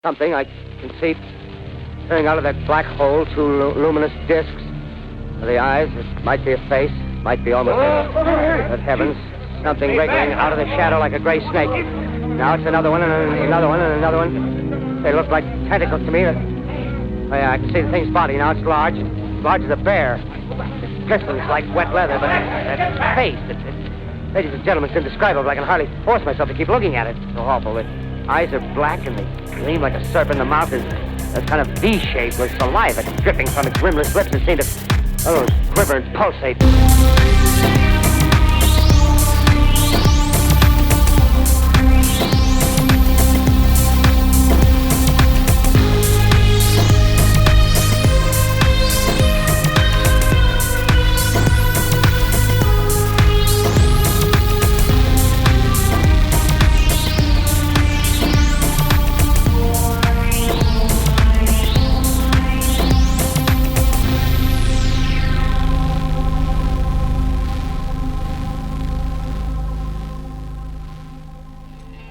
something I can see peering out of that black hole, two luminous discs. The eyes, it might be a face, might be almost but heavens, something wriggling out of the shadow like a gray snake. Now it's another one, and another one, and another one. They look like tentacles to me. Oh, yeah, I can see the thing's body now. It's large as a bear. It glistens like wet leather, but that face, ladies and gentlemen, it's indescribable. I can hardly force myself to keep looking at it. It's so awful. The eyes are black, and they gleam like a serpent. The mouth is a kind of V-shape with saliva dripping from its rimless lips and seem to quiver and pulsate.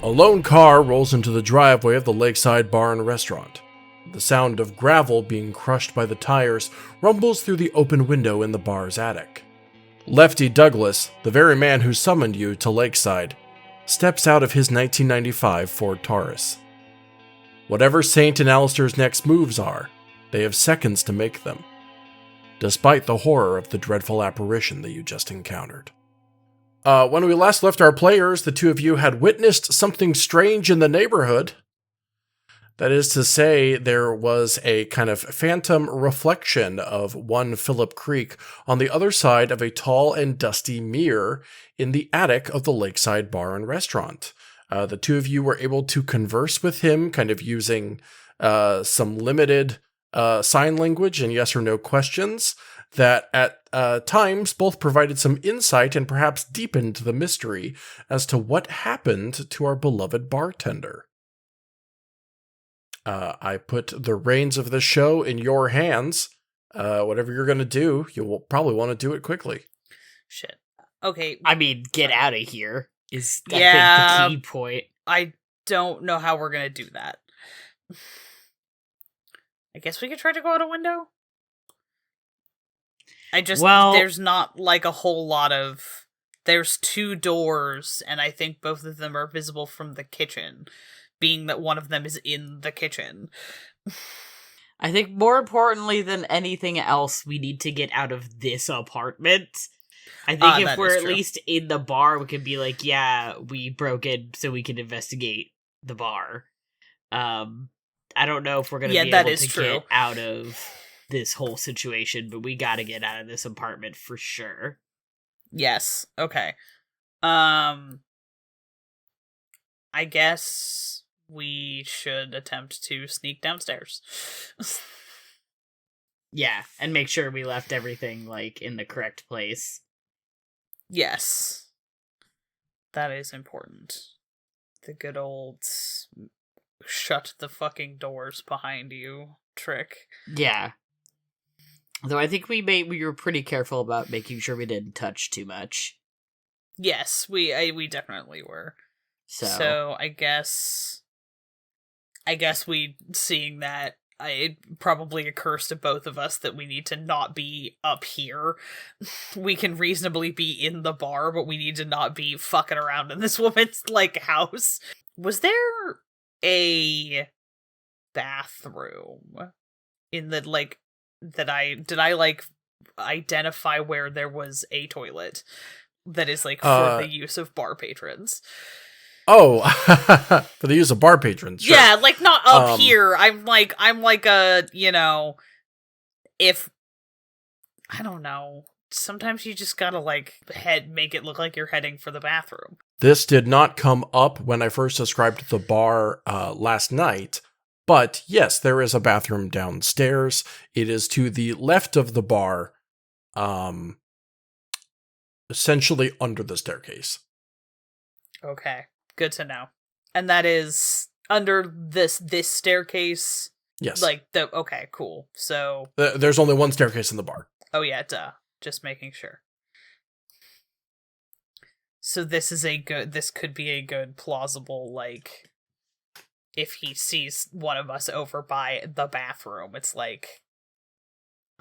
A lone car rolls into the driveway of the Lakeside Bar and Restaurant. The sound of gravel being crushed by the tires rumbles through the open window in the bar's attic. Lefty Douglas, the very man who summoned you to Lakeside, steps out of his 1995 Ford Taurus. Whatever Saint and Alistair's next moves are, they have seconds to make them, despite the horror of the dreadful apparition that you just encountered. When we last left our players, the two of you had witnessed something strange in the neighborhood. That is to say, there was a kind of phantom reflection of one Philip Creek on the other side of a tall and dusty mirror in the attic of the Lakeside Bar and Restaurant. The two of you were able to converse with him, kind of using some limited sign language and yes or no questions that at times both provided some insight and perhaps deepened the mystery as to what happened to our beloved bartender. I put the reins of the show in your hands. Whatever you're going to do, you will probably want to do it quickly. Shit. Okay. I mean, get out of here is, I think, the key point. I don't know how we're going to do that. I guess we could try to go out a window? There's not like a whole lot of... There's two doors, and I think both of them are visible from the kitchen, being that one of them is in the kitchen. I think more importantly than anything else, we need to get out of this apartment. I think if we're at least in the bar, we could be like, yeah, we broke in so we can investigate the bar. I don't know if we're going to be able to get out of this whole situation, but we got to get out of this apartment for sure. Yes. Okay. I guess we should attempt to sneak downstairs. Yeah, and make sure we left everything, like, in the correct place. Yes. That is important. The good old shut the fucking doors behind you trick. Yeah. Though I think we were pretty careful about making sure we didn't touch too much. Yes, we definitely were. So I guess we, seeing that, it probably occurs to both of us that we need to not be up here. We can reasonably be in the bar, but we need to not be fucking around in this woman's, like, house. Was there a bathroom in the, like, did I like identify where there was a toilet that is like for the use of bar patrons? Oh, for the use of bar patrons. Sure. Yeah, like not up here. I'm like a, you know, if I don't know. Sometimes you just gotta like make it look like you're heading for the bathroom. This did not come up when I first described the bar last night. But yes, there is a bathroom downstairs. It is to the left of the bar, essentially under the staircase. Okay, good to know. And that is under this staircase? Yes. Okay, cool. So... There's only one staircase in the bar. Oh yeah, duh. Just making sure. So this could be a good, plausible, like... if he sees one of us over by the bathroom. It's like,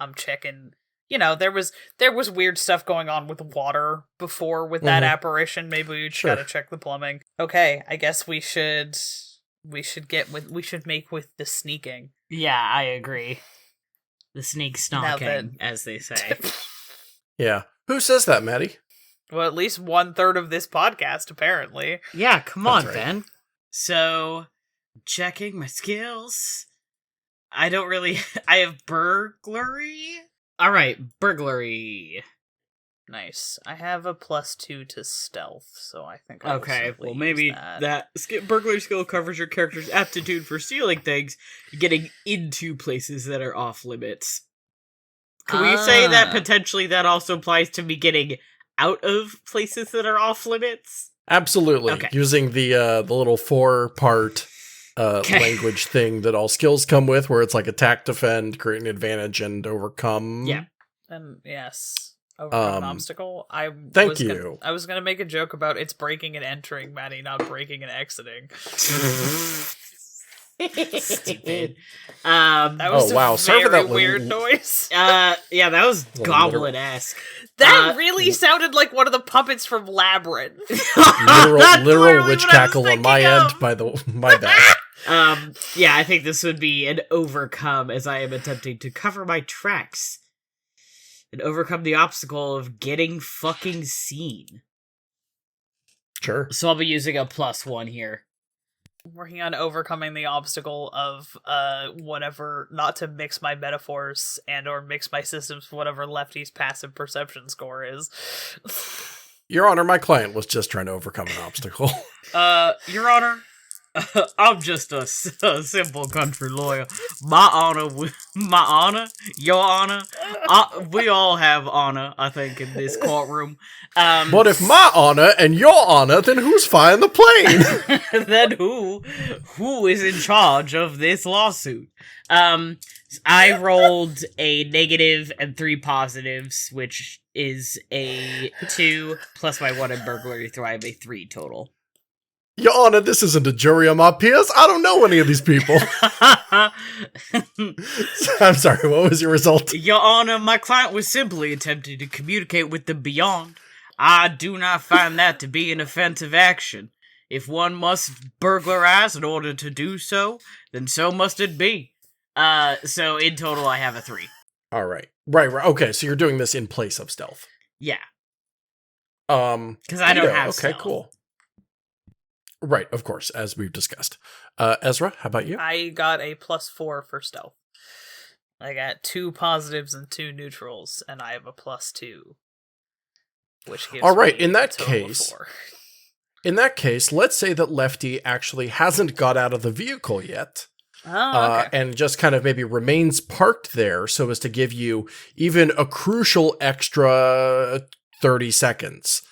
I'm checking. There was weird stuff going on with water before with that apparition. Maybe we just gotta check the plumbing. Okay, I guess we should make with the sneaking. Yeah, I agree. The sneak stalking, as they say. Yeah. Who says that, Matty? Well, at least 1/3 of this podcast, apparently. Yeah, come on, Ben. So, checking my skills. I have burglary. All right, burglary. Nice. I have a +2 to stealth, so I think well, maybe that burglary skill covers your character's aptitude for stealing things, getting into places that are off limits. Can we say that potentially that also applies to me getting out of places that are off limits? Absolutely. Okay. Using the little 4-part language thing that all skills come with, where it's like attack, defend, create an advantage, and overcome. Yeah. And yes. Overcome an obstacle. I was gonna make a joke about it's breaking and entering, Matty, not breaking and exiting. Stupid. That was Sorry for that weird noise. Yeah, that was goblin-esque. That really sounded like one of the puppets from Labyrinth. literal witch cackle on my end. My bad. Yeah, I think this would be an overcome, as I am attempting to cover my tracks and overcome the obstacle of getting fucking seen. Sure. So I'll be using a +1 here. Working on overcoming the obstacle of whatever, not to mix my metaphors and or mix my systems, whatever Lefty's passive perception score is. Your Honor, my client was just trying to overcome an obstacle. Your Honor, I'm just a simple country lawyer. My honor, your honor, we all have honor, I think, in this courtroom. But if my honor and your honor, then who's flying the plane? Then who is in charge of this lawsuit? I rolled a negative and 3 positives, which is a 2 plus my 1 in burglary, so I have a 3 total. Your Honor, this isn't a jury of my peers. I don't know any of these people. I'm sorry, what was your result? Your Honor, my client was simply attempting to communicate with the beyond. I do not find that to be an offensive action. If one must burglarize in order to do so, then so must it be. So in total, I have a 3. All right. Right. Okay, so you're doing this in place of stealth. Yeah. Because I don't have stealth. Okay, cool. Right, of course, as we've discussed. Ezra, how about you? I got a +4 for stealth. I got 2 positives and 2 neutrals, and I have a +2. Which gives all right, me in that a total of case, 4. In that case, let's say that Lefty actually hasn't got out of the vehicle yet. Okay. And just kind of maybe remains parked there so as to give you even a crucial extra 30 seconds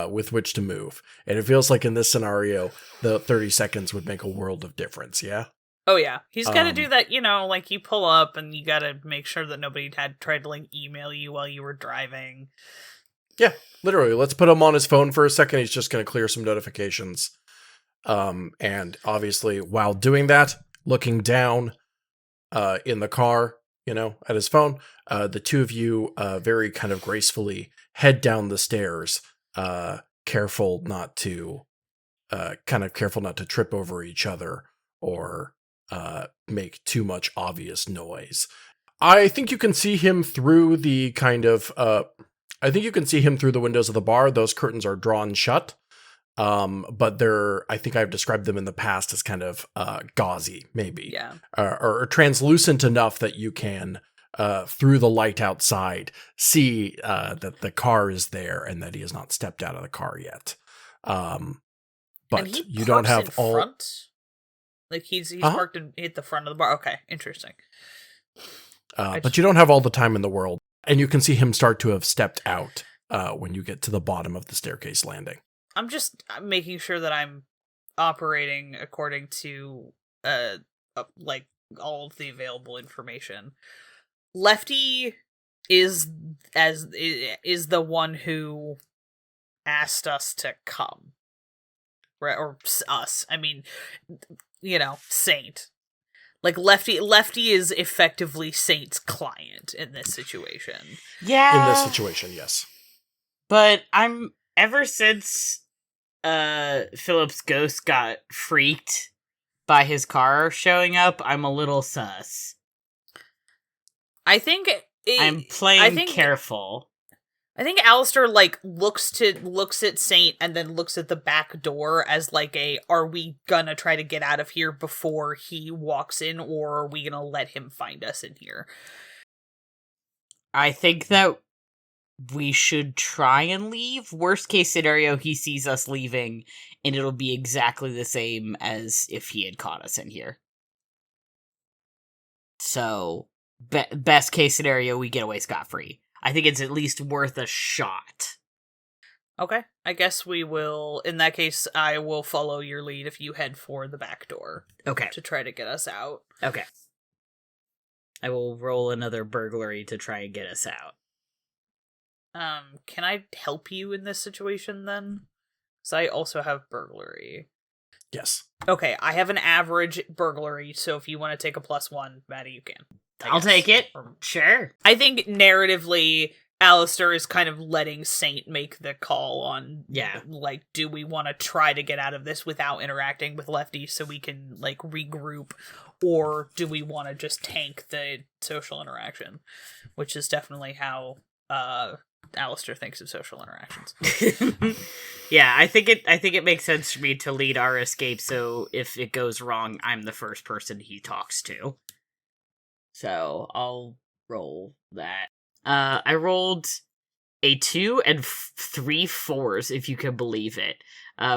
with which to move. And it feels like in this scenario, the 30 seconds would make a world of difference, yeah? Oh, yeah. He's got to do that, like you pull up and you got to make sure that nobody had tried to email you while you were driving. Yeah, literally. Let's put him on his phone for a second. He's just going to clear some notifications. And obviously, while doing that, looking down in the car, at his phone, the two of you very kind of gracefully head down the stairs, careful not to trip over each other or make too much obvious noise. I think you can see him through the windows of the bar. Those curtains are drawn shut. But I think I've described them in the past as kind of gauzy, maybe. Yeah. Or translucent enough that you can, through the light outside, see that the car is there and that he has not stepped out of the car yet. But you don't have all. Front? Like he's parked and hit the front of the bar. Okay, interesting. But you don't have all the time in the world, and you can see him start to have stepped out when you get to the bottom of the staircase landing. I'm making sure that I'm operating according to like all of the available information. Lefty is the one who asked us to come. Right, or us. I mean, Saint. Like, Lefty is effectively Saint's client in this situation. Yeah. In this situation, yes. But ever since Philip's ghost got freaked by his car showing up, I'm a little sus. I think I'm playing careful. I think Alistair, looks at Saint and then looks at the back door as are we gonna try to get out of here before he walks in, or are we gonna let him find us in here? I think that we should try and leave. Worst case scenario, he sees us leaving, and it'll be exactly the same as if he had caught us in here. So, best case scenario, we get away scot-free. I think it's at least worth a shot. Okay, I guess we will. In that case, I will follow your lead if you head for the back door. Okay. To try to get us out. Okay. I will roll another burglary to try and get us out. Can I help you in this situation then? Because I also have burglary. Yes. Okay, I have an average burglary, so if you want to take a +1, Matty, you can. I'll take it. Sure. I think narratively, Alistair is kind of letting Saint make the call on, do we want to try to get out of this without interacting with Lefty so we can, regroup, or do we want to just tank the social interaction? Which is definitely how Alistair thinks of social interactions. Yeah, I think it makes sense for me to lead our escape, so if it goes wrong, I'm the first person he talks to. So, I'll roll that. I rolled a 2 and 3 4s, if you can believe it,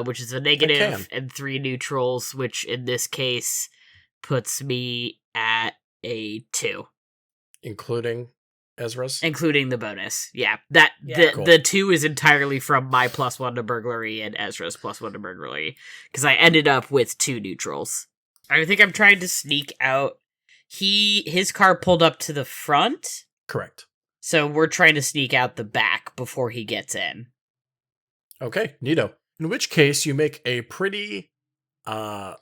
which is a negative and 3 neutrals, which in this case puts me at a 2. Including Ezra's? Including the bonus, yeah. Cool. The 2 is entirely from my +1 to burglary and Ezra's +1 to burglary, because I ended up with 2 neutrals. I think I'm trying to sneak out. His car pulled up to the front? Correct. So we're trying to sneak out the back before he gets in. Okay, neato. In which case, you make a pretty, Our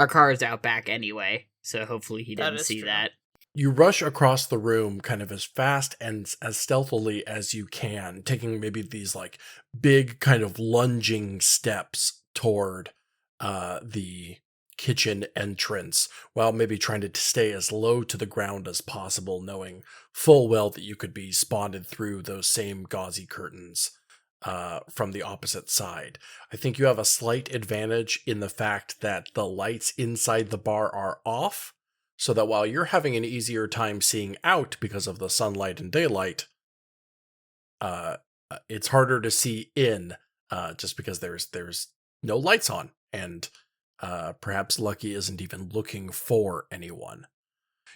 car is out back anyway, so hopefully he didn't see that. You rush across the room kind of as fast and as stealthily as you can, taking maybe these, big kind of lunging steps toward the kitchen entrance, while maybe trying to stay as low to the ground as possible, knowing full well that you could be spotted through those same gauzy curtains from the opposite side. I think you have a slight advantage in the fact that the lights inside the bar are off, so that while you're having an easier time seeing out because of the sunlight and daylight, it's harder to see in just because there's no lights on, and perhaps Lucky isn't even looking for anyone.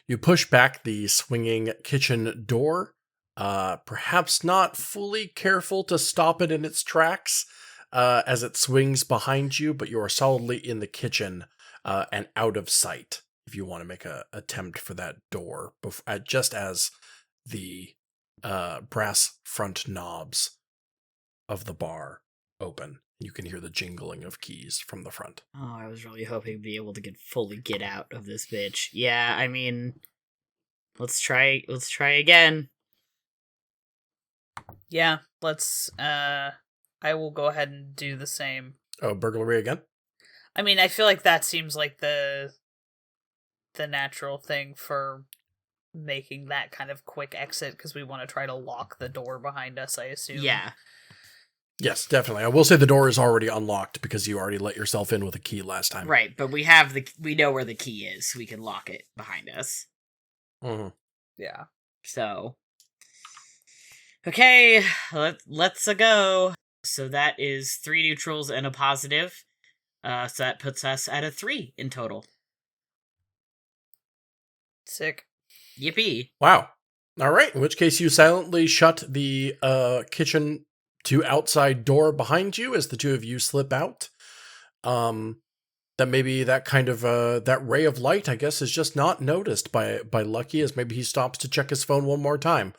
You push back the swinging kitchen door, perhaps not fully careful to stop it in its tracks as it swings behind you, but you are solidly in the kitchen and out of sight if you want to make an attempt for that door, just as the brass front knobs of the bar open. You can hear the jingling of keys from the front. Oh, I was really hoping to be able to fully get out of this bitch. Yeah, I mean, let's try again. Yeah, let's, I will go ahead and do the same. Oh, burglary again? I mean, I feel like that seems like the natural thing for making that kind of quick exit, because we want to try to lock the door behind us, I assume. Yeah. Yes, definitely. I will say the door is already unlocked because you already let yourself in with a key last time. Right, but we know where the key is, so we can lock it behind us. Mm-hmm. Yeah. So, okay, let's go. So that is 3 neutrals and a positive. So that puts us at a 3 in total. Sick. Yippee. Wow. All right. In which case you silently shut the kitchen to outside door behind you as the two of you slip out. That maybe that kind of that ray of light, I guess, is just not noticed by Lucky, as maybe he stops to check his phone one more time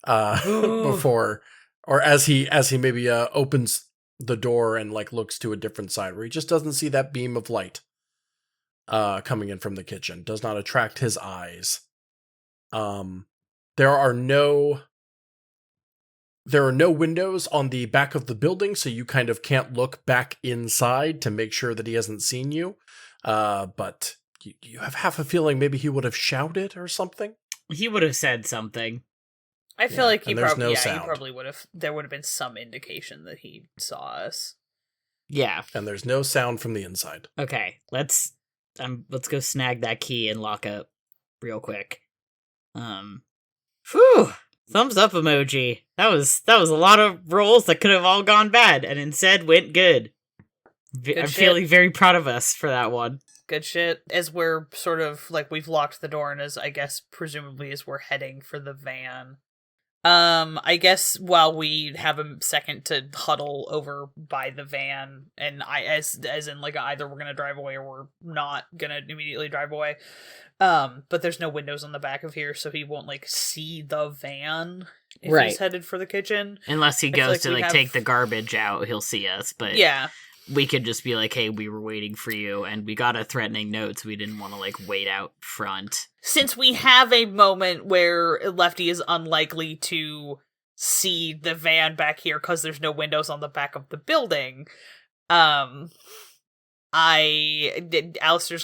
before, or as he maybe opens the door and looks to a different side where he just doesn't see that beam of light. coming in from the kitchen. Does not attract his eyes. There are no windows on the back of the building, so you kind of can't look back inside to make sure that he hasn't seen you. But you have half a feeling maybe he would have shouted or something. He would have said something. I feel like he probably would have. There would have been some indication that he saw us. Yeah, and there's no sound from the inside. Okay, let's go snag that key and lock up real quick. Whew. Thumbs up emoji. That was a lot of rolls that could have all gone bad, and instead went good. I'm feeling very proud of us for that one. Good shit. As we're sort of, like, we've locked the door, and as, I guess, presumably as we're heading for the van. I guess while we have a second to huddle over by the van, and as in, like, either we're gonna drive away or we're not gonna immediately drive away. But there's no windows on the back of here, so he won't, like, see the van if he's headed for the kitchen. Unless he goes to take the garbage out, he'll see us, but yeah. We could just be like, hey, we were waiting for you, and we got a threatening note, so we didn't want to, like, wait out front. Since we have a moment where Lefty is unlikely to see the van back here because there's no windows on the back of the building, Alistair's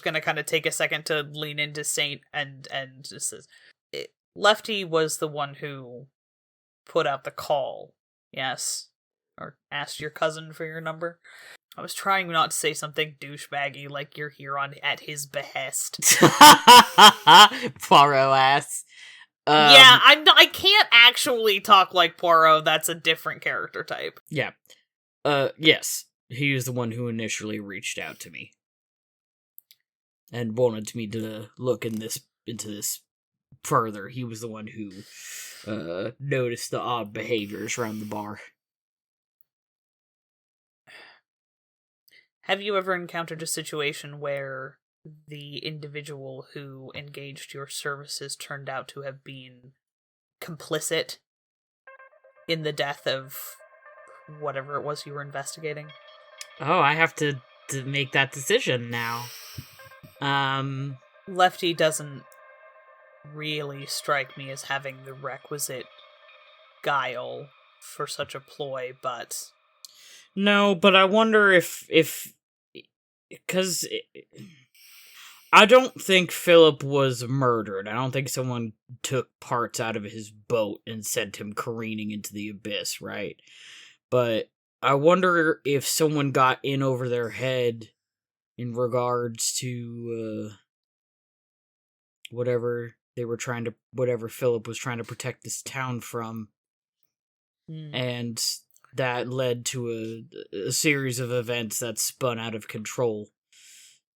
gonna kind of take a second to lean into Saint and just says, Lefty was the one who put out the call, yes? Or asked your cousin for your number? I was trying not to say something douchebaggy like you're here at his behest. Poirot ass. Yeah, I can't actually talk like Poirot. That's a different character type. Yeah. Yes. He was the one who initially reached out to me. And wanted me to look into this further. He was the one who noticed the odd behaviors around the bar. Have you ever encountered a situation where the individual who engaged your services turned out to have been complicit in the death of whatever it was you were investigating? Oh, I have to make that decision now. Lefty doesn't really strike me as having the requisite guile for such a ploy, but... No, but I wonder if because I don't think Philip was murdered. I don't think someone took parts out of his boat and sent him careening into the abyss, right? But I wonder if someone got in over their head in regards to whatever Philip was trying to protect this town from. And that led to a series of events that spun out of control.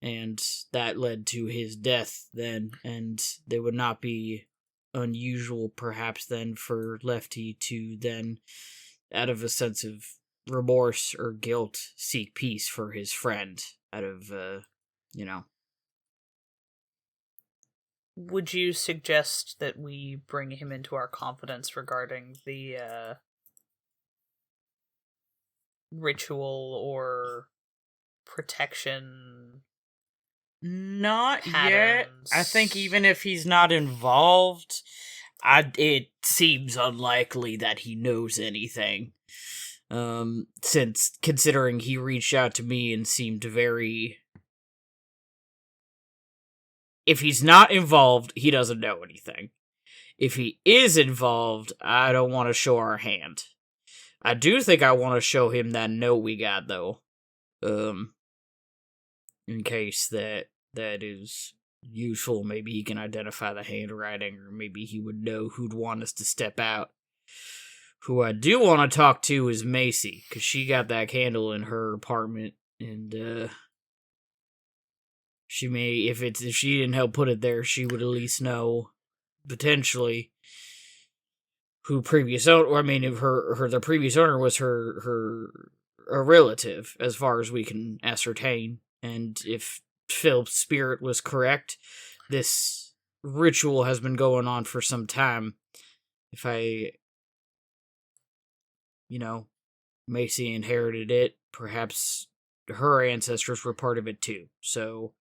And that led to his death then. And they would not be unusual, perhaps, then, for Lefty to then, out of a sense of remorse or guilt, seek peace for his friend. Out of, Would you suggest that we bring him into our confidence regarding the, ritual or protection? Not patterns? yet. I think even if he's not involved, it seems unlikely that he knows anything. Since considering he reached out to me and seemed very... If he's not involved, he doesn't know anything. If he is involved, I don't want to show our hand. I do think I want to show him that note we got, though. In case that is useful. Maybe he can identify the handwriting, or maybe he would know who'd want us to step out. Who I do want to talk to is Macy, because she got that candle in her apartment, and, she may, if she didn't help put it there, she would at least know, potentially, who previous owner, or I mean, if the previous owner was a relative, as far as we can ascertain. And if Philip's spirit was correct, this ritual has been going on for some time. If Macy inherited it, perhaps her ancestors were part of it too. So,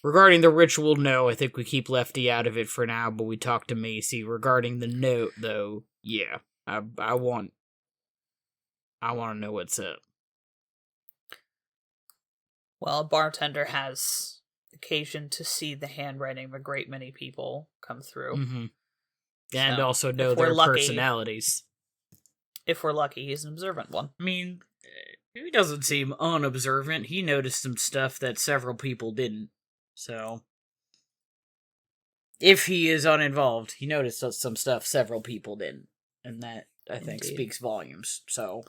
Regarding the ritual, no, I think we keep Lefty out of it for now, but we talk to Macy. Regarding the note, though, yeah, I want to know what's up. Well, a bartender has occasion to see the handwriting of a great many people come through. Mm-hmm. And so, also know their personalities. If we're lucky, he's an observant one. I mean, he doesn't seem unobservant. He noticed some stuff that several people didn't. So, if he is uninvolved, he noticed some stuff several people didn't. And that, I think, speaks volumes. So,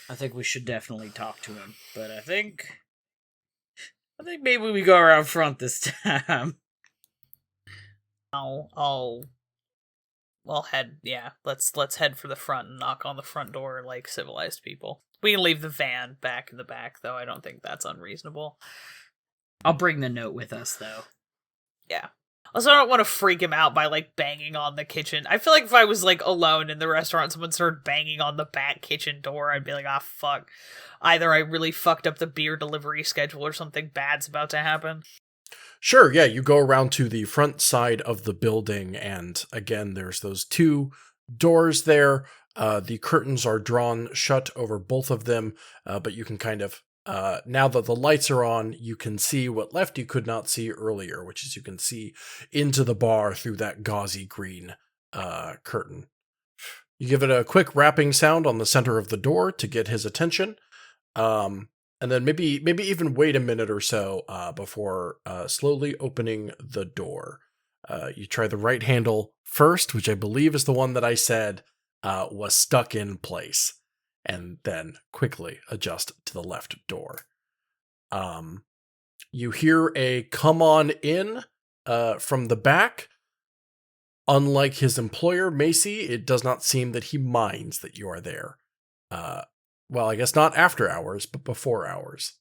I think we should definitely talk to him. But I think maybe we go around front this time. I'll head, let's head for the front and knock on the front door like civilized people. We can leave the van back in the back, though. I don't think that's unreasonable. I'll bring the note with us, though. Yeah. Also, I don't want to freak him out by, like, banging on the kitchen. I feel like if I was, like, alone in the restaurant, someone started banging on the back kitchen door, I'd be like, fuck. Either I really fucked up the beer delivery schedule or something bad's about to happen. Sure, yeah, you go around to the front side of the building, and again, there's those two doors there. The curtains are drawn shut over both of them, but you can kind of, now that the lights are on, you can see what Lefty could not see earlier, which is you can see into the bar through that gauzy green curtain. You give it a quick rapping sound on the center of the door to get his attention, and then maybe even wait a minute or so before slowly opening the door. You try the right handle first, which I believe is the one that I said was stuck in place, and then quickly adjust to the left door. You hear a come on in from the back. Unlike his employer, Macy, it does not seem that he minds that you are there. Well, I guess not after hours, but before hours.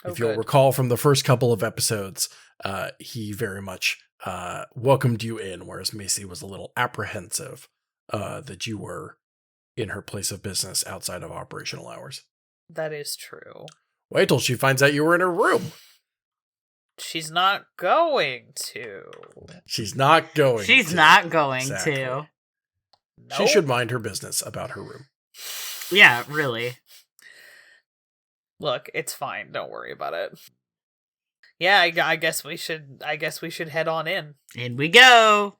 If you'll recall from the first couple of episodes, he very much welcomed you in, whereas Macy was a little apprehensive that you were in her place of business outside of operational hours. That is true. Wait till she finds out you were in her room. She's not going to. She's not going to. Nope. She should mind her business about her room. Yeah, really. Look, it's fine. Don't worry about it. Yeah, I guess we should head on in. In we go.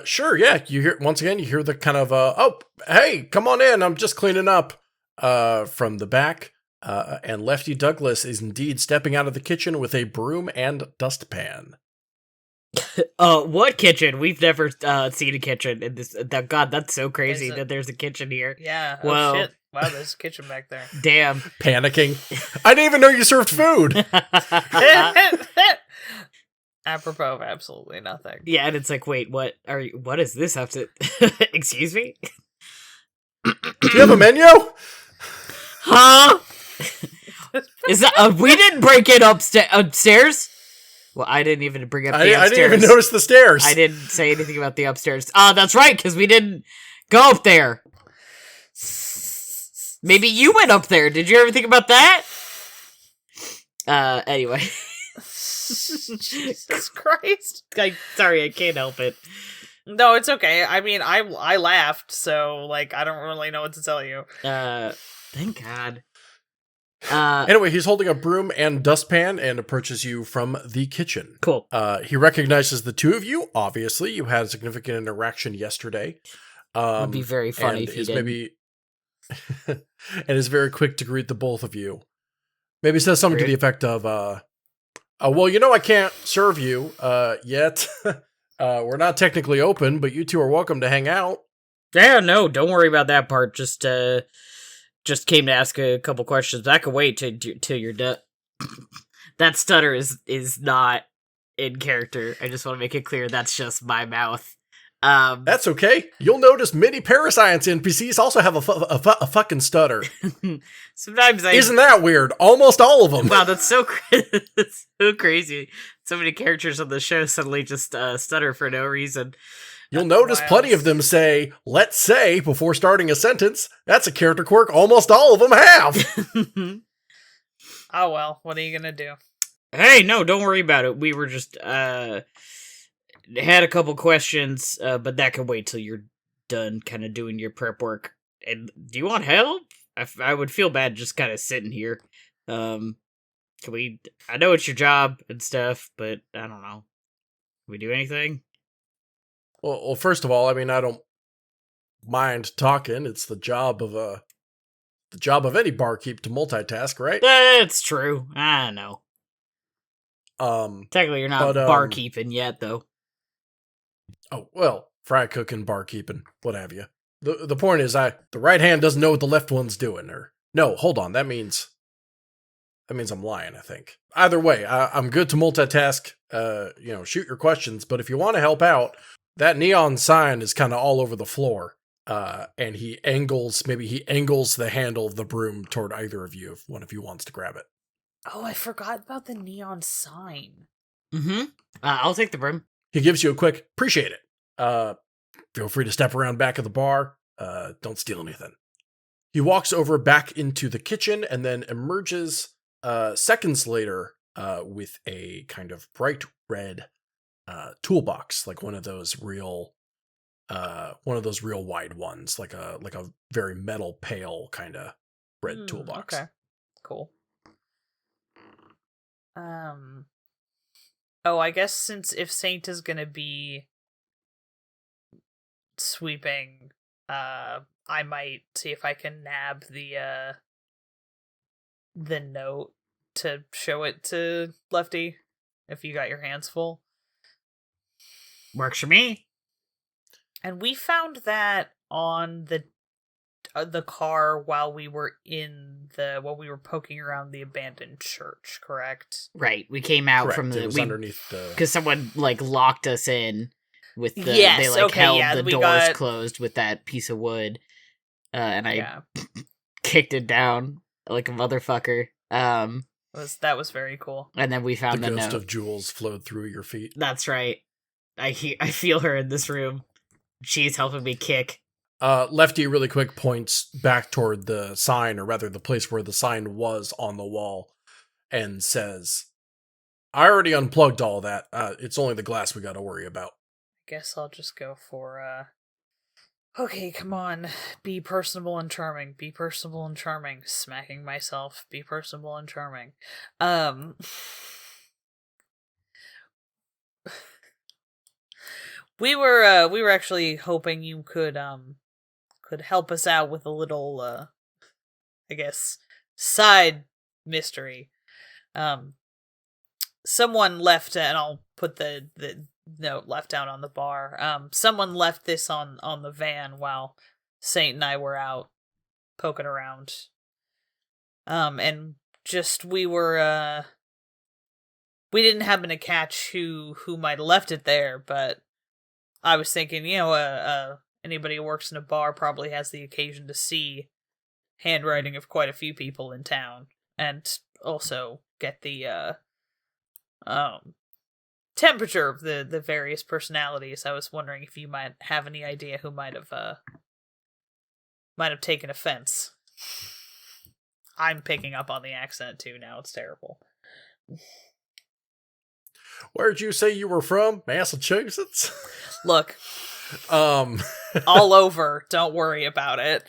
Sure, yeah. You hear the kind of oh, hey, come on in. I'm just cleaning up from the back. And Lefty Douglas is indeed stepping out of the kitchen with a broom and dustpan. What kitchen? We've never seen a kitchen in this. God, that's so crazy that there's a kitchen here. Yeah. Well, oh shit. Wow, there's a kitchen back there. Damn. Panicking. I didn't even know you served food. Apropos of absolutely nothing. Yeah, and it's like, wait, what does this have to excuse me? Do you have a menu? Huh? Is that we didn't break it upstairs? Well, I didn't even bring up the upstairs. I didn't even notice the stairs. I didn't say anything about the upstairs. That's right, because we didn't go up there. Maybe you went up there. Did you ever think about that? Anyway. Jesus Christ. Sorry, I can't help it. No, it's okay. I mean, I laughed, so, like, I don't really know what to tell you. Thank God. Anyway, he's holding a broom and dustpan and approaches you from the kitchen. Cool. He recognizes the two of you. Obviously, you had a significant interaction yesterday. Would be very funny if he did. Maybe, and is very quick to greet the both of you. Maybe says something to the effect of, well, I can't serve you yet. We're not technically open, but you two are welcome to hang out. Yeah, no, don't worry about that part. Just came to ask a couple questions. I could wait till you're done. That stutter is not in character. I just want to make it clear that's just my mouth. That's okay. You'll notice many ParaScience NPCs also have a fucking stutter. Sometimes Isn't that weird? Almost all of them. Wow, that's so that's so crazy. So many characters on the show suddenly just stutter for no reason. You'll notice plenty of them say, let's say, before starting a sentence. That's a character quirk almost all of them have. Oh, well, what are you going to do? Hey, no, don't worry about it. We were just, had a couple questions, but that can wait till you're done kind of doing your prep work. And do you want help? I would feel bad just kind of sitting here. Can we... I know it's your job and stuff, but I don't know. Can we do anything? Well, first of all, I mean, I don't mind talking. It's the job of any barkeep to multitask, right? That's true. I know. Technically, you're not barkeeping yet, though. Oh, well, fry cooking, barkeeping, what have you. The point is, the right hand doesn't know what the left one's doing, or... No, hold on, that means I'm lying, I think. Either way, I'm good to multitask, shoot your questions, but if you want to help out, that neon sign is kind of all over the floor, and he angles the handle of the broom toward either of you if one of you wants to grab it. Oh, I forgot about the neon sign. Mm-hmm. I'll take the broom. He gives you a quick, appreciate it. Feel free to step around back of the bar. Don't steal anything. He walks over back into the kitchen and then emerges seconds later with a kind of bright red toolbox, like one of those real wide ones, like a very metal pale kind of red toolbox. Okay, cool. Oh, I guess if Saint is gonna be sweeping, I might see if I can nab the note to show it to Lefty, if you got your hands full. Works for me. And we found that on the car while we were poking around the abandoned church, correct? Right. We came out Correct. from underneath the... Because someone, locked us in with the... Yes, they, held the doors got... closed with that piece of wood. And I kicked it down like a motherfucker. That was very cool. And then we found the ghost note. of Jules flowed through your feet. That's right. I feel her in this room. She's helping me kick. Lefty really quick points back toward the sign, or rather the place where the sign was on the wall, and says, I already unplugged all that. It's only the glass we gotta worry about. I guess I'll just go for, okay, come on. Be personable and charming. Be personable and charming. Smacking myself. Be personable and charming. We were actually hoping you could help us out with a little, I guess, side mystery. Someone left, and I'll put the note left down on the bar. Someone left this on the van while Saint and I were out poking around. And just we didn't happen to catch who might have left it there, but I was thinking, anybody who works in a bar probably has the occasion to see handwriting of quite a few people in town, and also get the temperature of the various personalities. I was wondering if you might have any idea who might have taken offense. I'm picking up on the accent too now. It's terrible. Where'd you say you were from? Massachusetts? Look. All over. Don't worry about it.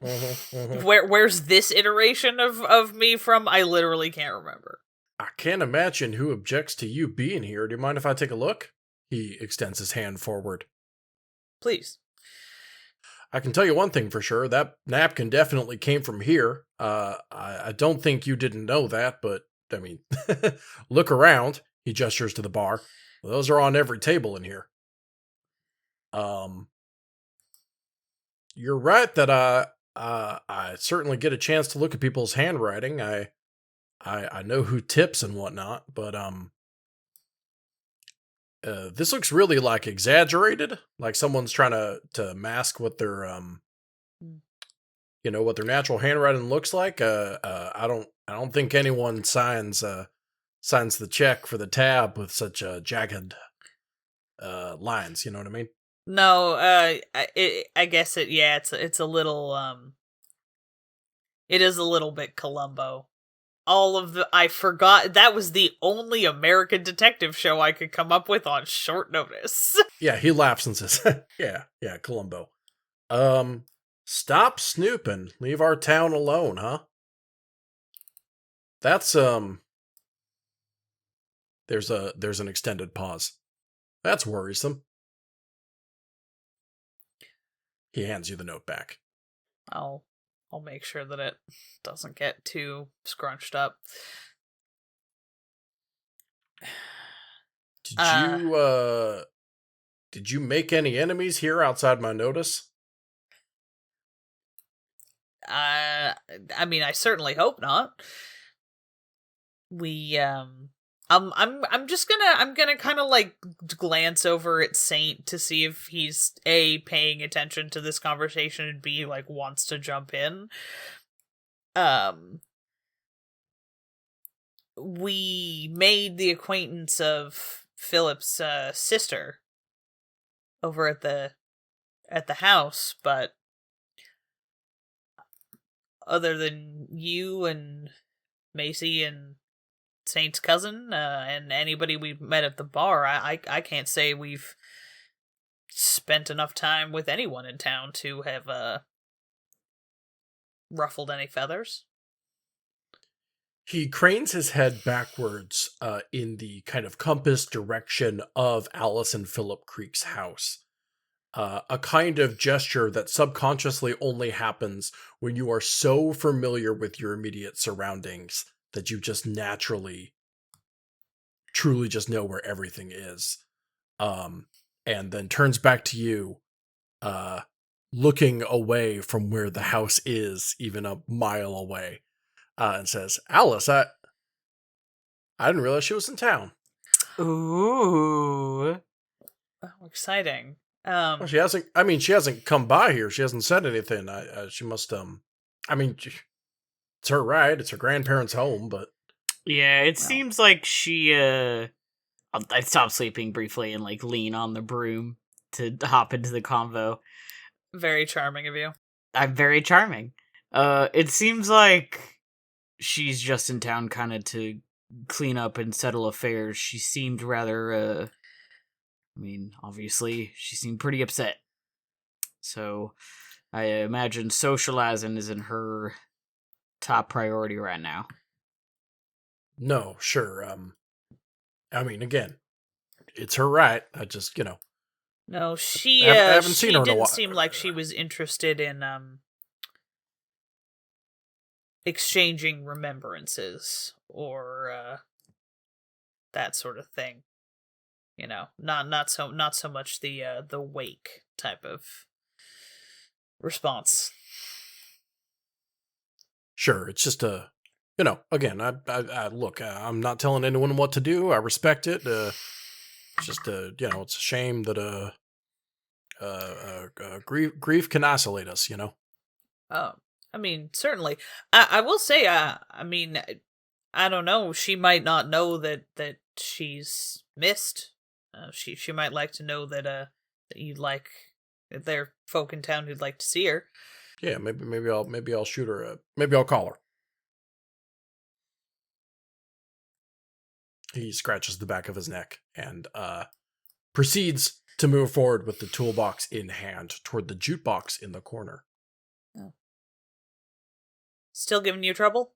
Where's this iteration of me from? I literally can't remember. I can't imagine who objects to you being here. Do you mind if I take a look? He extends his hand forward. Please. I can tell you one thing for sure. That napkin definitely came from here. I don't think you didn't know that, but, I mean, look around. He gestures to the bar. Those are on every table in here. You're right that I certainly get a chance to look at people's handwriting. I know who tips and whatnot, but this looks really exaggerated, like someone's trying to mask what their what their natural handwriting looks like. I don't think anyone signs the check for the tab with such jagged lines. You know what I mean? No, I guess it's a little it is a little bit Columbo. I forgot that was the only American detective show I could come up with on short notice. Yeah, he laughs and says, yeah, Columbo. Stop snooping. Leave our town alone, huh? That's, there's an extended pause. That's worrisome. He hands you the note back. I'll make sure that it doesn't get too scrunched up. Did you make any enemies here outside my notice? I mean, I certainly hope not. I'm gonna kind of like glance over at Saint to see if he's A, paying attention to this conversation, and B, like wants to jump in. We made the acquaintance of Philip's sister over at the house, but other than you and Macy and Saint's cousin, and anybody we met at the bar, I can't say we've spent enough time with anyone in town to have ruffled any feathers. He cranes his head backwards in the kind of compass direction of Alice and Philip Creek's house. A kind of gesture that subconsciously only happens when you are so familiar with your immediate surroundings that you just naturally, truly just know where everything is. And then turns back to you, looking away from where the house is, even a mile away, and says, Alice, I didn't realize she was in town. Ooh. Oh, exciting. Well, she hasn't come by here. She hasn't said anything. She must, it's her right. It's her grandparents' home, but... Yeah, it seems like she, I stop sleeping briefly and, like, lean on the broom to hop into the convo. Very charming of you. I'm very charming. It seems like she's just in town kind of to clean up and settle affairs. She seemed rather, obviously, she seemed pretty upset. So, I imagine socializing isn't her top priority right now. No, sure. Again, it's her right. I just, No, she haven't seen her in a didn't while. seem like she was interested in exchanging remembrances or that sort of thing. Not so much the wake type of response. Sure, it's just again, I look, I'm not telling anyone what to do. I respect it. It's just, it's a shame that grief can isolate us. Oh, certainly. I will say, I don't know. She might not know that she's missed. She might like to know that you'd like, that there are folk in town who'd like to see her. Yeah, maybe I'll shoot her. Maybe I'll call her. He scratches the back of his neck and proceeds to move forward with the toolbox in hand toward the jute box in the corner. Oh. Still giving you trouble?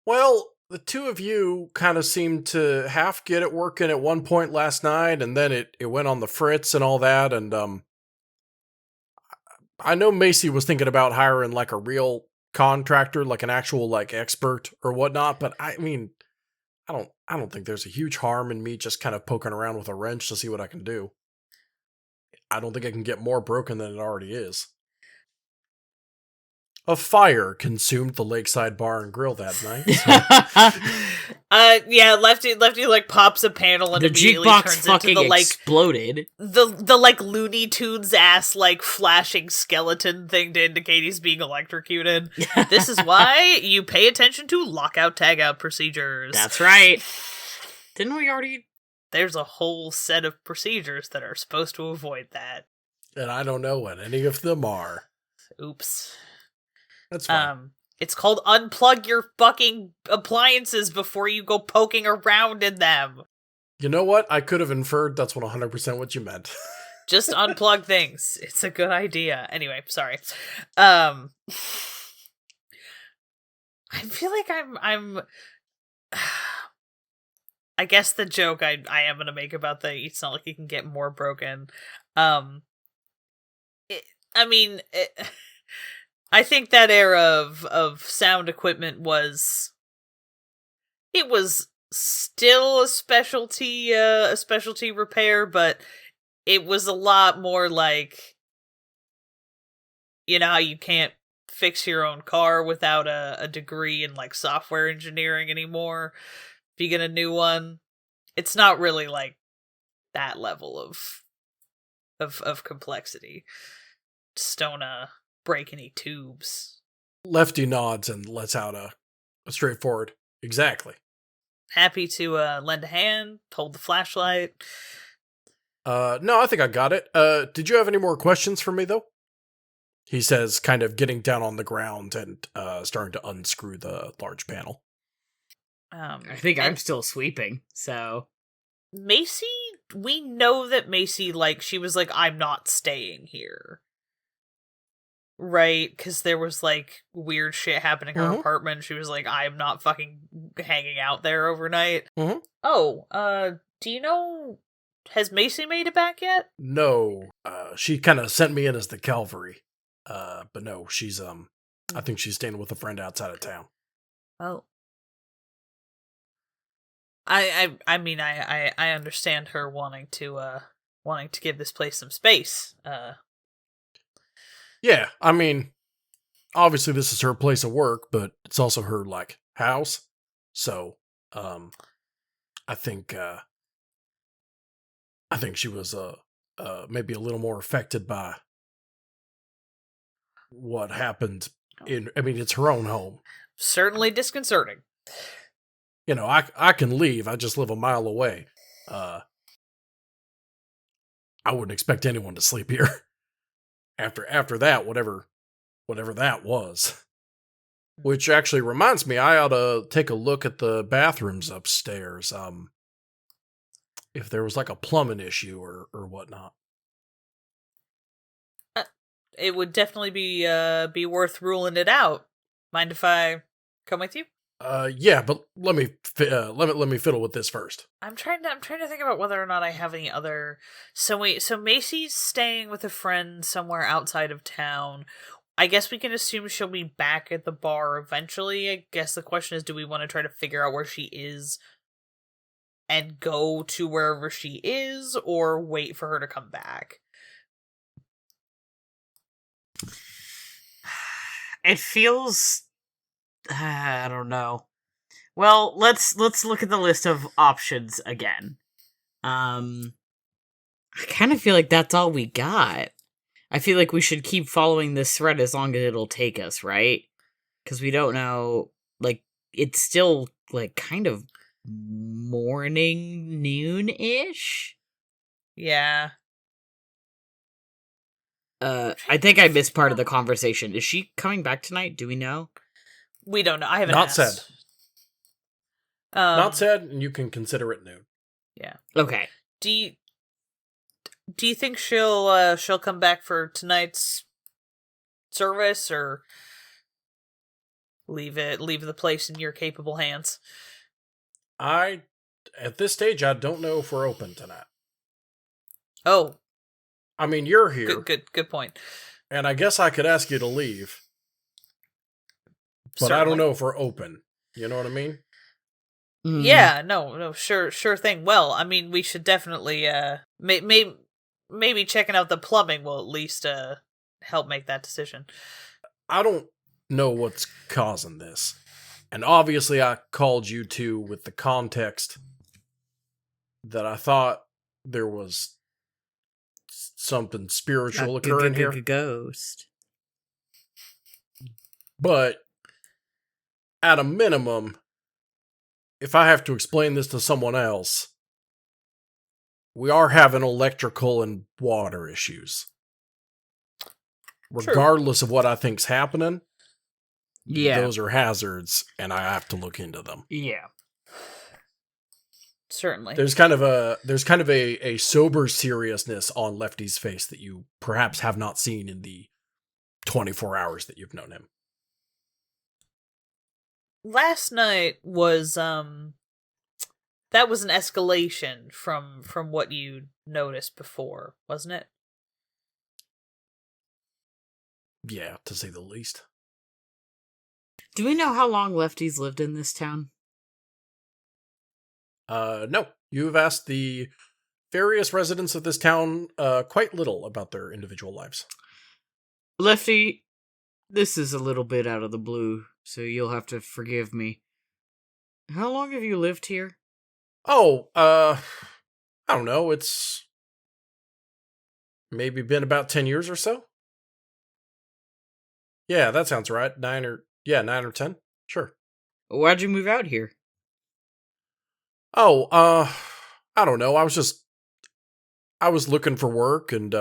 Well, the two of you kind of seemed to half get it working at one point last night, and then it went on the fritz and all that, and I know Macy was thinking about hiring like a real contractor, like an actual like expert or whatnot, but I don't think there's a huge harm in me just kind of poking around with a wrench to see what I can do. I don't think I can get more broken than it already is. A fire consumed the Lakeside Bar and Grill that night. Yeah, Lefty like pops a panel and the immediately jukebox turns into the like exploded. The like Looney Tunes ass like flashing skeleton thing to indicate he's being electrocuted. This is why you pay attention to lockout tagout procedures. That's right. Didn't we already? There's a whole set of procedures that are supposed to avoid that. And I don't know what any of them are. Oops. That's fine. It's called unplug your fucking appliances before you go poking around in them. You know what? I could have inferred that's 100% what you meant. Just unplug things. It's a good idea. Anyway, sorry. I feel like I'm I guess the joke I am gonna make about it's not like you can get more broken. I think that era of sound equipment was still a specialty repair, but it was a lot more like, you know how you can't fix your own car without a degree in like software engineering anymore if you get a new one. It's not really like that level of complexity. Just don't break any tubes. Lefty nods and lets out a straightforward, exactly. Happy to lend a hand, hold the flashlight. No, I think I got it. Did you have any more questions for me, though? He says, kind of getting down on the ground and starting to unscrew the large panel. I think I'm still sweeping, so... Macy, we know that Macy, like, she was like, I'm not staying here. Right? Because there was, like, weird shit happening in her apartment. She was like, I'm not fucking hanging out there overnight. Mm-hmm. Oh, do you know... Has Macy made it back yet? No. She kind of sent me in as the cavalry. But no, she's, I think she's staying with a friend outside of town. Oh. I mean, I understand her wanting to give this place some space. Yeah, I mean, obviously this is her place of work, but it's also her, like, house. So, I think she was, maybe a little more affected by what happened it's her own home. Certainly disconcerting. You know, I can leave. I just live a mile away. I wouldn't expect anyone to sleep here. After that, whatever that was. Which actually reminds me, I ought to take a look at the bathrooms upstairs. If there was like a plumbing issue or whatnot. It would definitely be worth ruling it out. Mind if I come with you? Yeah, but let me fiddle with this first. I'm trying to think about whether or not I have any other. So Macy's staying with a friend somewhere outside of town. I guess we can assume she'll be back at the bar eventually. I guess the question is, do we want to try to figure out where she is and go to wherever she is, or wait for her to come back? It feels... I don't know. Well, let's look at the list of options again. I kind of feel like that's all we got. I feel like we should keep following this thread as long as it'll take us, right? Because we don't know, like, it's still, like, kind of morning, noon-ish? Yeah. I think I missed part of the conversation. Is she coming back tonight? Do we know? We don't know. I haven't Not asked. said. Not said, and you can consider it noon. Yeah. Okay. Do you think she'll come back for tonight's service, or leave the place in your capable hands? At this stage, I don't know if we're open tonight. Oh. I mean, you're here. Good point. And I guess I could ask you to leave. But Certainly. I don't know if we're open. You know what I mean? Yeah, no, sure thing. Well, I mean, we should definitely, maybe checking out the plumbing will at least, help make that decision. I don't know what's causing this. And obviously I called you two with the context that I thought there was something spiritual occurring here. Ghost. But at a minimum, if I have to explain this to someone else, we are having electrical and water issues. Regardless of what I think's happening, those are hazards, and I have to look into them. Yeah. Certainly. There's kind of a sober seriousness on Lefty's face that you perhaps have not seen in the 24 hours that you've known him. Last night was that was an escalation from what you noticed before, wasn't it? Yeah, to say the least. Do we know how long Lefty's lived in this town? No. You've asked the various residents of this town quite little about their individual lives. Lefty, this is a little bit out of the blue, so you'll have to forgive me. How long have you lived here? Oh, I don't know. It's maybe been about 10 years or so. Yeah, that sounds right. 9 or 10. Sure. Why'd you move out here? Oh, I don't know. I was looking for work, and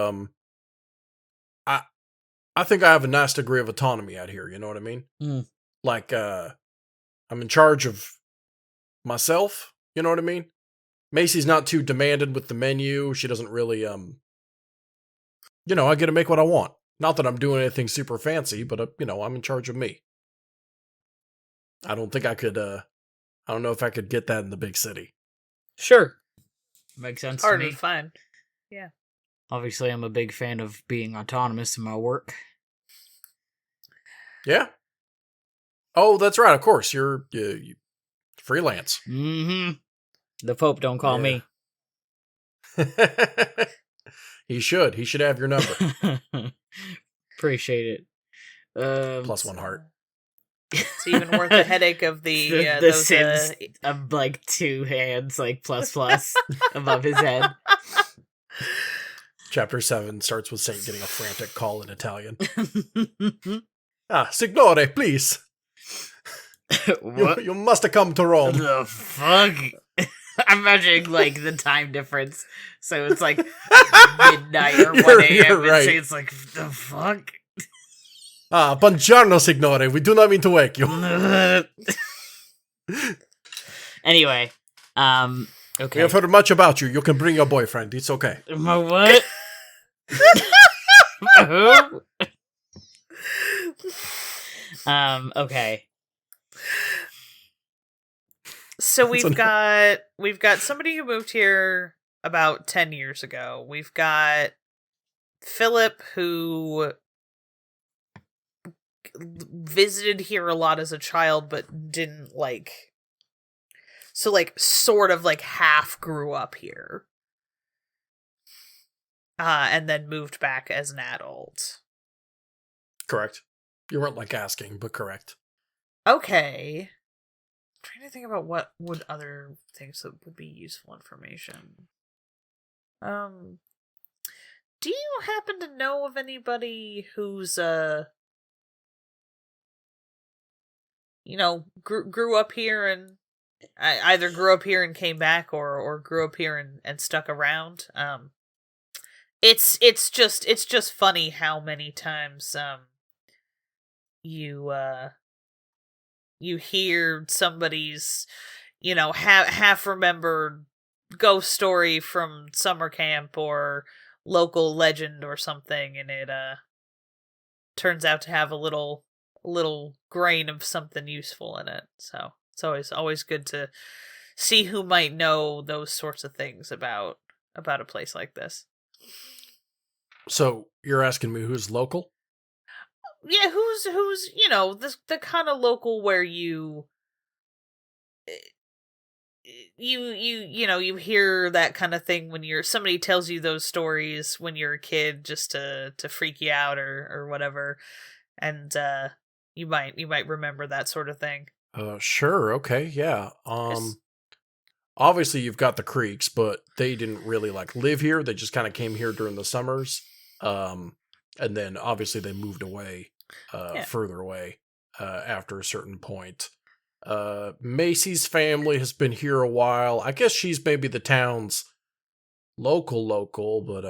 I think I have a nice degree of autonomy out here, you know what I mean? Mm. Like, I'm in charge of myself, you know what I mean? Macy's not too demanded with the menu. She doesn't really, I get to make what I want. Not that I'm doing anything super fancy, but, I'm in charge of me. I don't think I could, I don't know if I could get that in the big city. Sure. Makes sense to me. Hard to find. Yeah. Obviously, I'm a big fan of being autonomous in my work. Yeah. Oh, that's right. Of course, you're freelance. Mm-hmm. The Pope don't call me. He should. He should have your number. Appreciate it. Plus 1 heart. It's even worth the headache of the those, Sims of like 2 hands, like plus above his head. Chapter 7 starts with Saint getting a frantic call in Italian. Signore, please. What? You must come to Rome. The fuck? I'm imagining like the time difference, so it's like midnight or 1 a.m. Right. And Saint's like, the fuck? Buongiorno, signore. We do not mean to wake you. Anyway, okay. We have heard much about you. You can bring your boyfriend. It's okay. My what? Who? Okay. So we've got somebody who moved here about 10 years ago. We've got Philip, who visited here a lot as a child, but didn't sort of half grew up here. And then moved back as an adult. Correct. You weren't asking, but correct. Okay. I'm trying to think about what would other things that would be useful information. Do you happen to know of anybody who's grew up here and either grew up here and came back or grew up here and stuck around? It's just funny how many times you hear somebody's half remembered ghost story from summer camp or local legend or something, and it turns out to have a little grain of something useful in it. So it's always good to see who might know those sorts of things about a place like this. So you're asking me who's local? Yeah, who's the kind of local where you hear that kind of thing when somebody tells you those stories when you're a kid just to freak you out or whatever, and you might remember that sort of thing. Sure, okay, yeah. Obviously you've got the Creeks, but they didn't really live here. They just kind of came here during the summers. And then obviously they moved away, further away, after a certain point. Macy's family has been here a while. I guess she's maybe the town's local, but,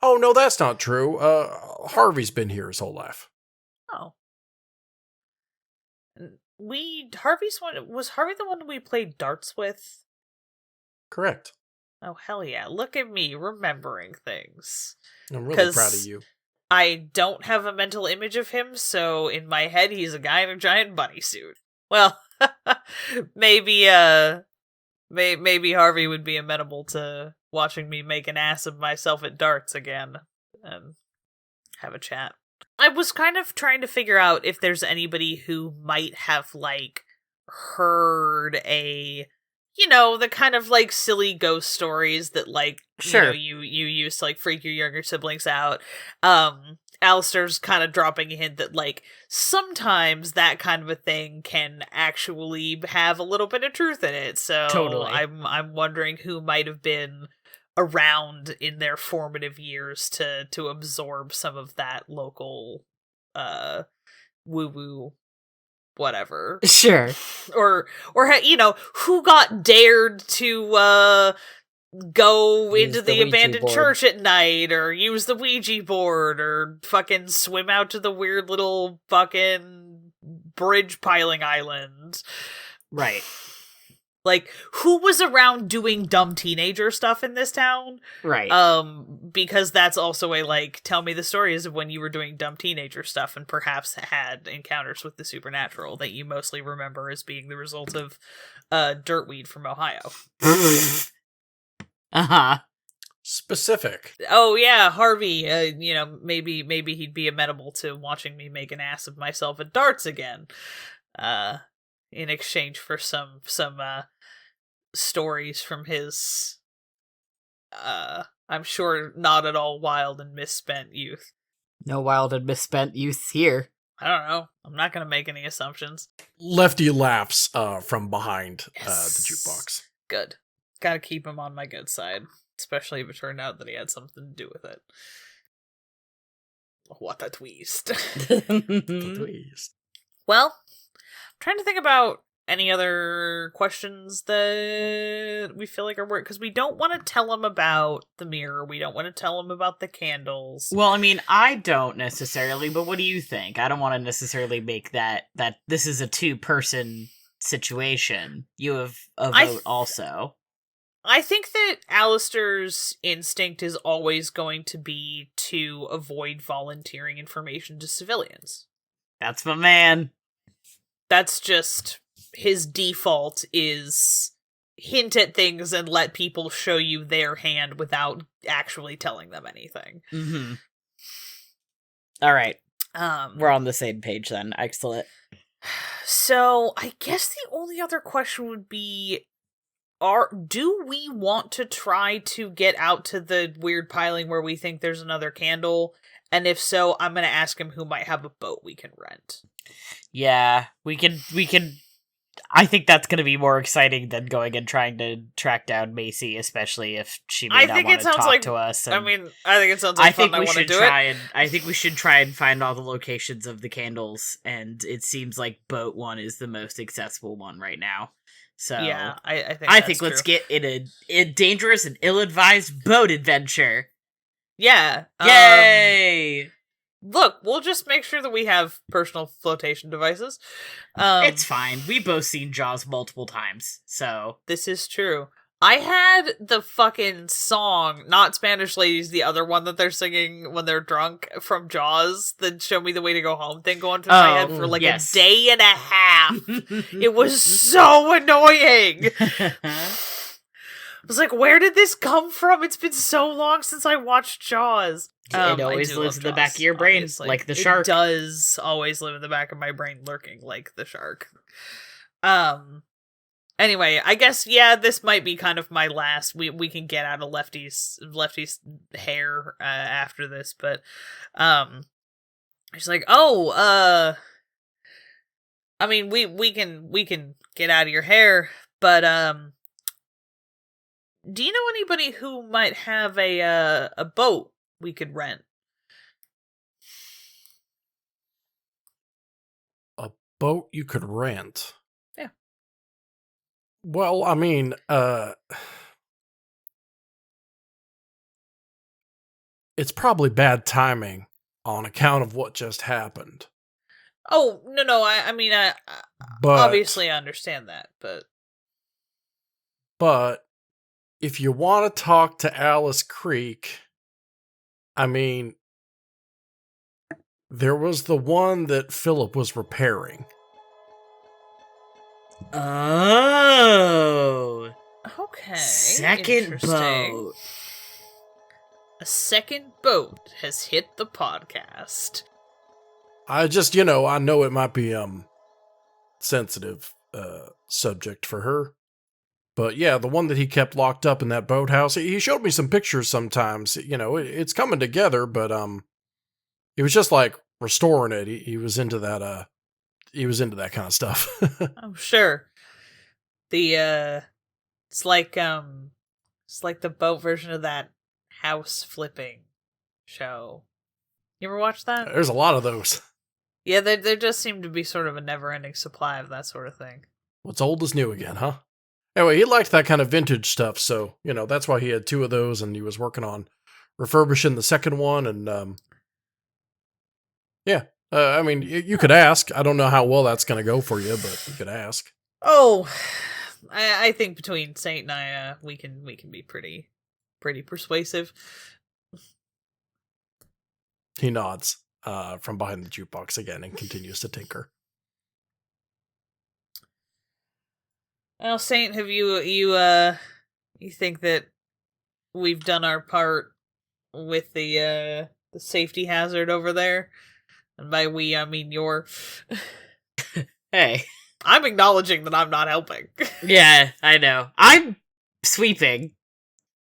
oh, no, that's not true. Harvey's been here his whole life. Oh. Was Harvey the one we played darts with? Correct. Oh, hell yeah. Look at me remembering things. I'm really proud of you. I don't have a mental image of him, so in my head, he's a guy in a giant bunny suit. Well, maybe Harvey would be amenable to watching me make an ass of myself at darts again and have a chat. I was kind of trying to figure out if there's anybody who might have, like, heard the kind of, like, silly ghost stories that, like, sure. you used to, like, freak your younger siblings out. Alistair's kind of dropping a hint that, like, sometimes that kind of a thing can actually have a little bit of truth in it. So totally. I'm wondering who might have been around in their formative years to absorb some of that local woo-woo whatever. Sure. Or who got dared to go into the abandoned church at night, or use the Ouija board, or fucking swim out to the weird little fucking bridge piling island. Right. Like, who was around doing dumb teenager stuff in this town? Right. Because that's also a, like, tell me the stories of when you were doing dumb teenager stuff and perhaps had encounters with the supernatural that you mostly remember as being the result of dirtweed from Ohio. Uh-huh. Specific. Oh, yeah, Harvey, maybe he'd be amenable to watching me make an ass of myself at darts again. In exchange for some stories from his, I'm sure not at all wild and misspent youth. No wild and misspent youth here. I don't know. I'm not going to make any assumptions. Lefty laughs from behind the jukebox. Good. Gotta keep him on my good side, especially if it turned out that he had something to do with it. What a twist. The twist. Well, trying to think about any other questions that we feel like are work, because we don't want to tell him about the mirror. We don't want to tell him about the candles. Well, I mean, I don't necessarily, but what do you think? I don't want to necessarily make that this is a two-person situation. You have a vote also. I think that Alistair's instinct is always going to be to avoid volunteering information to civilians. That's my man. That's just his default, is hint at things and let people show you their hand without actually telling them anything. Mm-hmm. All right. We're on the same page then. Excellent. So I guess the only other question would be, do we want to try to get out to the weird piling where we think there's another candle? And if so, I'm going to ask him who might have a boat we can rent. Yeah, we can. I think that's going to be more exciting than going and trying to track down Macy, especially if she may not want to talk to us. I think it sounds like fun. I think we should try and find all the locations of the candles, and it seems like boat one is the most accessible one right now. So yeah, I think let's get in a dangerous and ill-advised boat adventure. Yeah. Yay! Look, we'll just make sure that we have personal flotation devices. It's fine. We've both seen Jaws multiple times, so... This is true. I had the fucking song, not Spanish Ladies, the other one that they're singing when they're drunk from Jaws, the Show Me the Way to Go Home thing going through my head for like a day and a half. It was so annoying. I was like, where did this come from? It's been so long since I watched Jaws. It always lives in the back of your brain, obviously. Like the shark. It does always live in the back of my brain, lurking like the shark. Anyway, I guess, yeah, this might be kind of my last. We can get out of Lefty's hair after this, but she's like, I mean, we can get out of your hair, but do you know anybody who might have a boat we could rent? A boat you could rent? Yeah. Well, I mean, it's probably bad timing on account of what just happened. Oh, no, I mean, obviously I understand that, but... But, if you want to talk to Alice Creek, I mean, there was the one that Philip was repairing. Oh. Okay. Second boat. A second boat has hit the podcast. I just, I know it might be sensitive subject for her. But yeah, the one that he kept locked up in that boathouse, he showed me some pictures sometimes. It's coming together, but he was just like restoring it. He was into that kind of stuff. Oh, sure. It's like the boat version of that house flipping show. You ever watch that? There's a lot of those. Yeah, there just seemed to be sort of a never-ending supply of that sort of thing. What's old is new again, huh? Anyway, he liked that kind of vintage stuff, so, that's why he had 2 of those, and he was working on refurbishing the second one, and, yeah. I mean, you could ask. I don't know how well that's going to go for you, but you could ask. Oh, I think between Saint and I, we can be pretty persuasive. He nods from behind the jukebox again and continues to tinker. Well, Saint, have you think that we've done our part with the safety hazard over there? And by we, I mean your. Hey. I'm acknowledging that I'm not helping. Yeah, I know. I'm sweeping.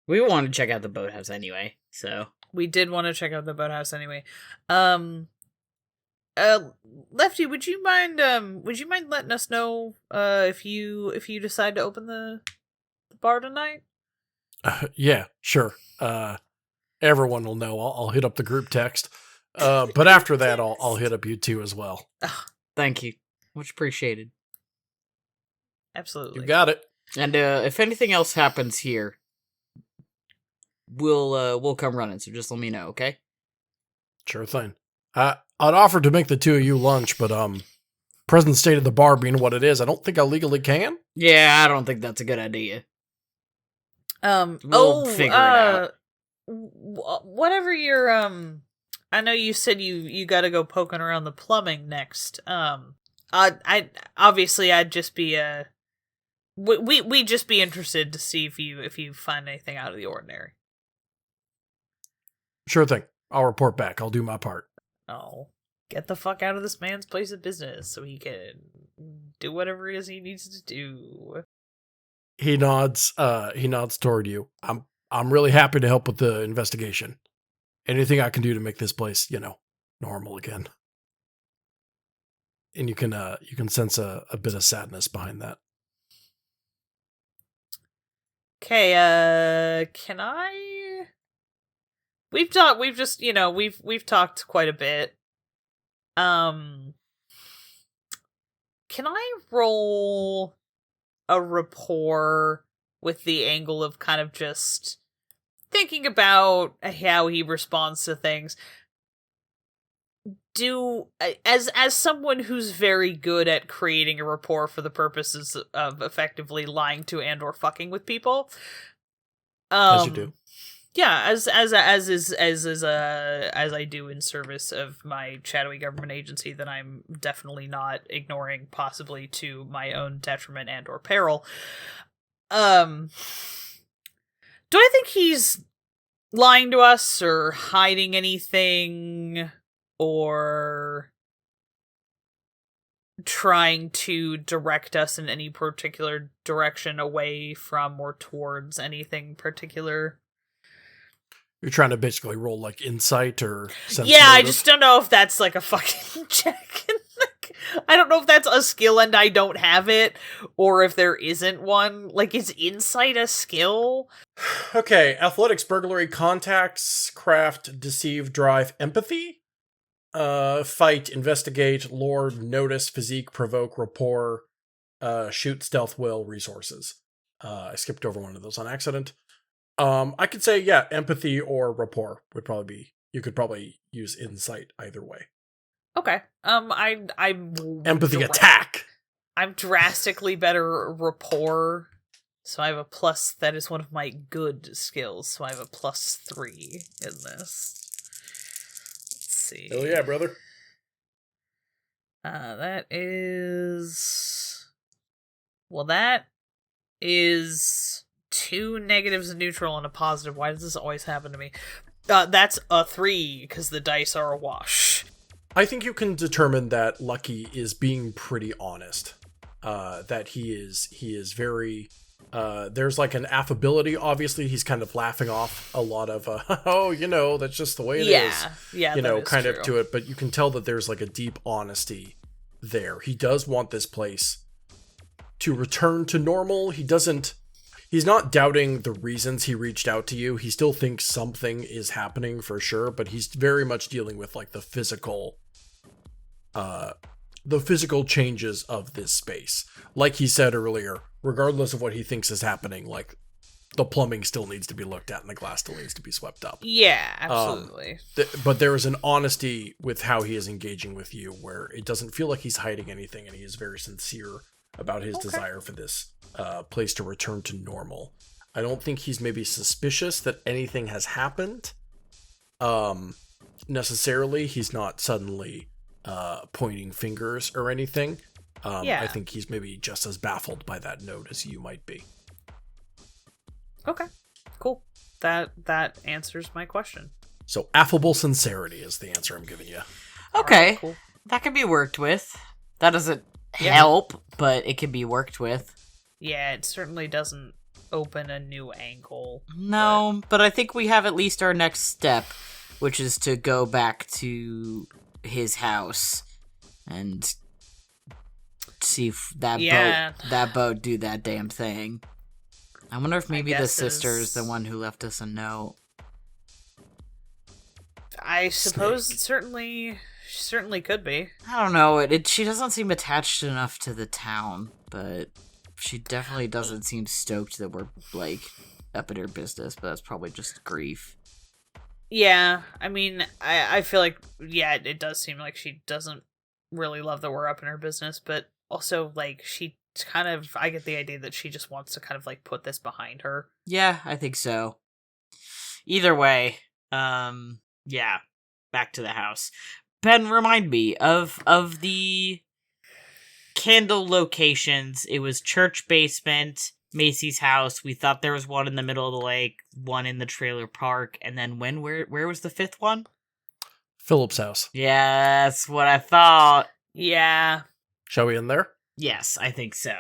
We want to check out the boathouse anyway, so. We did want to check out the boathouse anyway. Lefty, would you mind letting us know if you decide to open the bar tonight? Yeah, sure. Everyone will know. I'll hit up the group text. But after that, I'll hit up you two as well. Thank you. Much appreciated. Absolutely. You got it. And if anything else happens here, we'll come running. So just let me know, okay? Sure thing. I'd offer to make the 2 of you lunch, but present state of the bar being what it is, I don't think I legally can. Yeah, I don't think that's a good idea. We'll figure it out. Whatever your I know you said you got to go poking around the plumbing next. I'd just be we'd just be interested to see if you find anything out of the ordinary. Sure thing. I'll report back. I'll do my part. Oh, get the fuck out of this man's place of business so he can do whatever it is he needs to do. He nods toward you. I'm really happy to help with the investigation. Anything I can do to make this place, normal again. And you can sense a bit of sadness behind that. Okay, can I? We've talked quite a bit. Can I roll a rapport with the angle of kind of just thinking about how he responds to things? As someone who's very good at creating a rapport for the purposes of effectively lying to and or fucking with people, as you do. Yeah, as I do in service of my shadowy government agency that I'm definitely not ignoring, possibly to my own detriment and or peril. Do I think he's lying to us or hiding anything or trying to direct us in any particular direction away from or towards anything particular? You're trying to basically roll like insight or sense Yeah, motive? I just don't know if that's like a fucking check. I don't know if that's a skill and I don't have it, or if there isn't one. Like, is insight a skill? Okay, athletics, burglary, contacts, craft, deceive, drive, empathy, fight, investigate, lore, notice, physique, provoke, rapport, shoot, stealth, will, resources. I skipped over one of those on accident. I could say, yeah, empathy or rapport would probably be, you could probably use insight either way. Okay. I'm Empathy attack. I'm drastically better rapport, so I have a plus. That is one of my good skills, so I have a +3 in this. Let's see. Hell yeah, brother. That is... Well, that is 2 negatives, a neutral, and a positive. Why does this always happen to me? That's a 3, because the dice are a wash. I think you can determine that Lucky is being pretty honest. That he is very... there's like an affability, obviously. He's kind of laughing off a lot of, that's just the way it is. Yeah, kind true. of to it. But you can tell that there's like a deep honesty there. He does want this place to return to normal. He's not doubting the reasons he reached out to you. He still thinks something is happening for sure, but he's very much dealing with like the physical changes of this space. Like he said earlier, regardless of what he thinks is happening, like the plumbing still needs to be looked at and the glass still needs to be swept up. Yeah, absolutely. But there is an honesty with how he is engaging with you where it doesn't feel like he's hiding anything, and he is very sincere about his desire for this place to return to normal. I don't think he's maybe suspicious that anything has happened. Necessarily, he's not suddenly pointing fingers or anything. I think he's maybe just as baffled by that note as you might be. Okay, cool. That answers my question. So affable sincerity is the answer I'm giving you. Okay, right, cool. That can be worked with. That doesn't help, but it can be worked with. Yeah, it certainly doesn't open a new angle. No, but I think we have at least our next step, which is to go back to his house and see if that boat do that damn thing. I wonder if maybe the sister's the one who left us a note. I suppose it certainly could be. I don't know. She doesn't seem attached enough to the town, but she definitely doesn't seem stoked that we're like up in her business. But that's probably just grief. Yeah, I mean, I feel like it does seem like she doesn't really love that we're up in her business, but also like she kind of, I get the idea that she just wants to kind of like put this behind her. Yeah, I think so. Either way, back to the house. Ben, remind me of the candle locations. It was church basement, Macy's house. We thought there was one in the middle of the lake, one in the trailer park, and then where was the 5th one? Philip's house. Yeah, that's what I thought. Yeah. Shall we in there? Yes, I think so.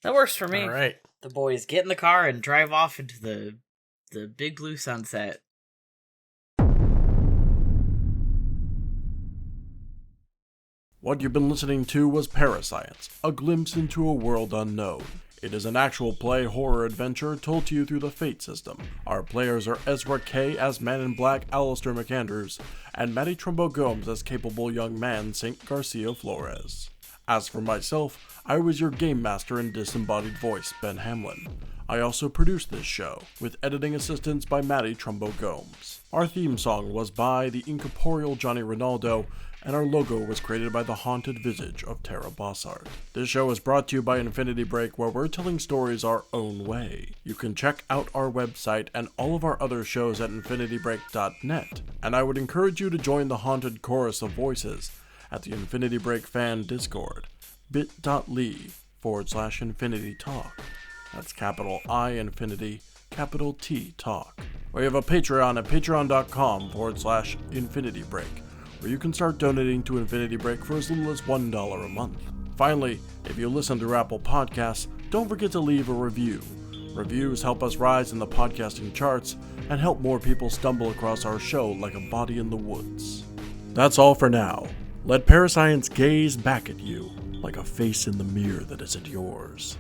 That works for me. All right. The boys get in the car and drive off into the big blue sunset. What you've been listening to was ParaScience, a glimpse into a world unknown. It is an actual play horror adventure told to you through the Fate system. Our players are Ezra Kaye as Man in Black Alister McAndrews, and Matty Trumbo-Gomes as capable young man St. Garcia Flores. As for myself, I was your game master and disembodied voice, Ben Hamlin. I also produced this show, with editing assistance by Matty Trumbo-Gomes. Our theme song was by the incorporeal Johnny Rinaldo, and our logo was created by the haunted visage of Terra Bosart. This show is brought to you by Infinity Break, where we're telling stories our own way. You can check out our website and all of our other shows at infinitybreak.net, and I would encourage you to join the haunted chorus of voices at the Infinity Break fan Discord, bit.ly/Infinity Talk. That's capital I Infinity, capital T Talk. We have a Patreon at patreon.com/Infinity Break, where you can start donating to Infinity Break for as little as $1 a month. Finally, if you listen through Apple Podcasts, don't forget to leave a review. Reviews help us rise in the podcasting charts and help more people stumble across our show like a body in the woods. That's all for now. Let ParaScience gaze back at you like a face in the mirror that isn't yours.